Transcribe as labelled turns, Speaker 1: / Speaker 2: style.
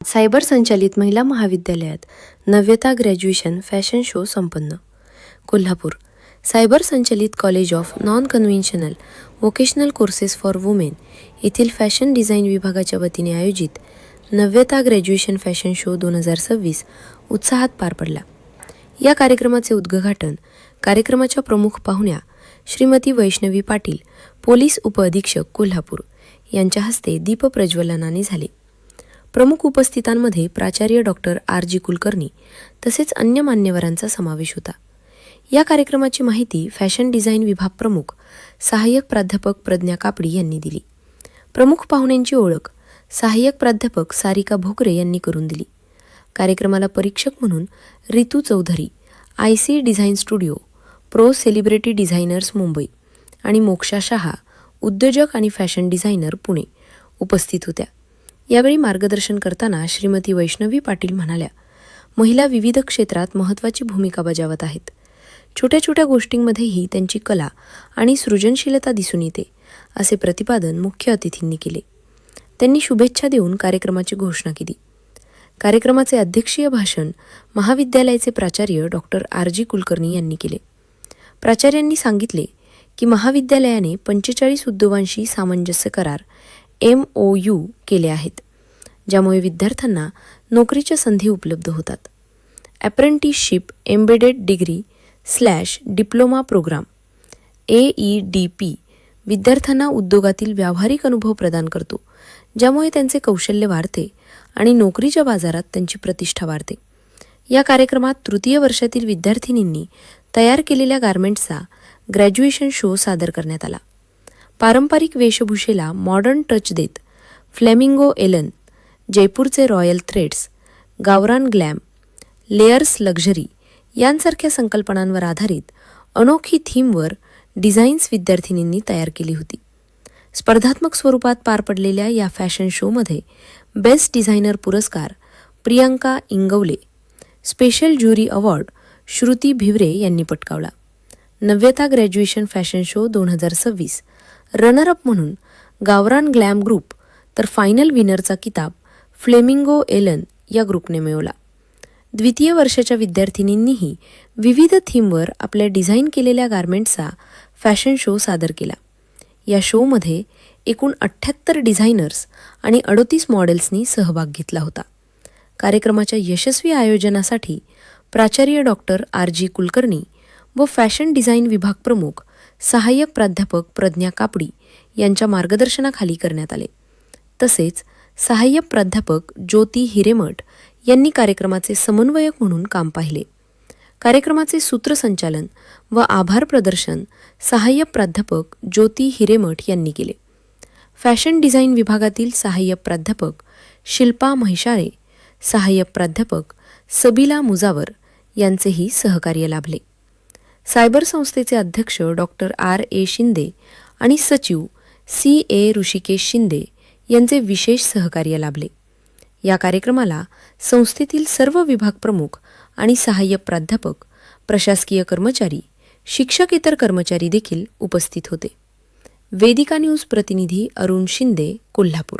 Speaker 1: Cyber संचालित महिला महाविद्यालयात नव्यता ग्रॅज्युएशन फॅशन शो संपन्न. कोल्हापूर. सायबर संचालित college of non conventional vocational courses for women येथील फॅशन डिझाईन विभागाच्या वतीने आयोजित नव्यता ग्रॅज्युएशन फॅशन शो 2026 उत्साहात पार पडला. या कार्यक्रमाचे उद्घाटन कार्यक्रमाच्या प्रमुख पाहुण्या श्रीमती वैष्णवी पाटील, पोलीस उपअधीक्षक कोल्हापूर यांच्या हस्ते दीपप्रज्वलनाने झाले. प्रमुख उपस्थितांमध्ये प्राचार्य डॉक्टर R.G. कुलकर्णी तसेच अन्य मान्यवरांचा समावेश होता. या कार्यक्रमाची माहिती फॅशन डिझाईन विभाग प्रमुख सहाय्यक प्राध्यापक प्रज्ञा कापडी यांनी दिली. प्रमुख पाहुण्यांची ओळख सहाय्यक प्राध्यापक सारिका भोकरे यांनी करून दिली. कार्यक्रमाला परीक्षक म्हणून Ritu Chaudhary, IC design studio, pro celebrity designers Mumbai आणि मोक्षा शहा, उद्योजक आणि फॅशन डिझायनर पुणे उपस्थित होत्या. यावेळी मार्गदर्शन करताना श्रीमती वैष्णवी पाटील म्हणाल्या, महिला विविध क्षेत्रात महत्त्वाची भूमिका बजावत आहेत. छोट्या छोट्या गोष्टींमध्येही त्यांची कला आणि सृजनशीलता दिसून येते, असे प्रतिपादन मुख्य अतिथींनी केले. त्यांनी शुभेच्छा देऊन कार्यक्रमाची घोषणा केली. कार्यक्रमाचे अध्यक्षीय भाषण महाविद्यालयाचे प्राचार्य डॉक्टर R.G. कुलकर्णी यांनी केले. प्राचार्यांनी सांगितले की महाविद्यालयाने 45 उद्योगांशी सामंजस्य करार MOU केले आहेत, ज्यामुळे विद्यार्थ्यांना नोकरीच्या संधी उपलब्ध होतात. Apprenticeship embedded degree / diploma programme AEDP विद्यार्थ्यांना उद्योगातील व्यावहारिक अनुभव प्रदान करतो, ज्यामुळे त्यांचे कौशल्य वाढते आणि नोकरीच्या बाजारात त्यांची प्रतिष्ठा वाढते. या कार्यक्रमात तृतीय वर्षातील विद्यार्थिनींनी तयार केलेल्या गारमेंट्सचा ग्रॅज्युएशन शो सादर करण्यात आला. पारंपरिक वेशभूषेला मॉडर्न टच देत फ्लेमिंगो एलन, जयपूरचे रॉयल थ्रेड्स, गावरान ग्लॅम, लेयर्स लक्झरी यांसारख्या संकल्पनांवर आधारित अनोखी थीमवर डिझाईन्स विद्यार्थिनींनी तयार केली होती. स्पर्धात्मक स्वरूपात पार पडलेल्या या फॅशन शोमध्ये बेस्ट डिझायनर पुरस्कार Priyanka Ingawale, special jury award Shruti Bhivare यांनी पटकावला. Navyata graduation fashion show 2026 runner up म्हणून गावरान ग्लॅम ग्रुप तर फायनल विनरचा किताब फ्लेमिंगो एलन या ग्रुपने मिळवला. द्वितीय वर्षाच्या विद्यार्थिनींनीही विविध थीमवर आपल्या डिझाईन केलेल्या गारमेंट्सचा फॅशन शो सादर केला. या शोमध्ये एकूण 78 डिझायनर्स आणि 38 मॉडेल्सनी सहभाग घेतला होता. कार्यक्रमाच्या यशस्वी आयोजनासाठी प्राचार्य डॉक्टर R.G. कुलकर्णी व फॅशन डिझाईन विभाग प्रमुख सहाय्यक प्राध्यापक प्रज्ञा कापडी यांच्या मार्गदर्शनाखाली करण्यात आले. तसेच सहाय्यक प्राध्यापक ज्योती हिरेमठ यांनी कार्यक्रमाचे समन्वयक म्हणून काम पाहिले. कार्यक्रमाचे सूत्रसंचालन व आभार प्रदर्शन सहाय्यक प्राध्यापक ज्योती हिरेमठ यांनी केले. फॅशन डिझाईन विभागातील सहाय्यक प्राध्यापक शिल्पा म्हैसाळे, सहाय्यक प्राध्यापक सबिला मुजावर यांचेही सहकार्य लाभले. सायबर संस्थेचे अध्यक्ष डॉक्टर R.A. शिंदे आणि सचिव C.A. ऋषिकेश शिंदे यांचे विशेष सहकार्य लाभले. या कार्यक्रमाला संस्थेतील सर्व विभाग प्रमुख आणि सहाय्यक प्राध्यापक, प्रशासकीय कर्मचारी, शिक्षकेतर कर्मचारी देखील उपस्थित होते. वेदिका न्यूज प्रतिनिधी अरुण शिंदे, कोल्हापूर.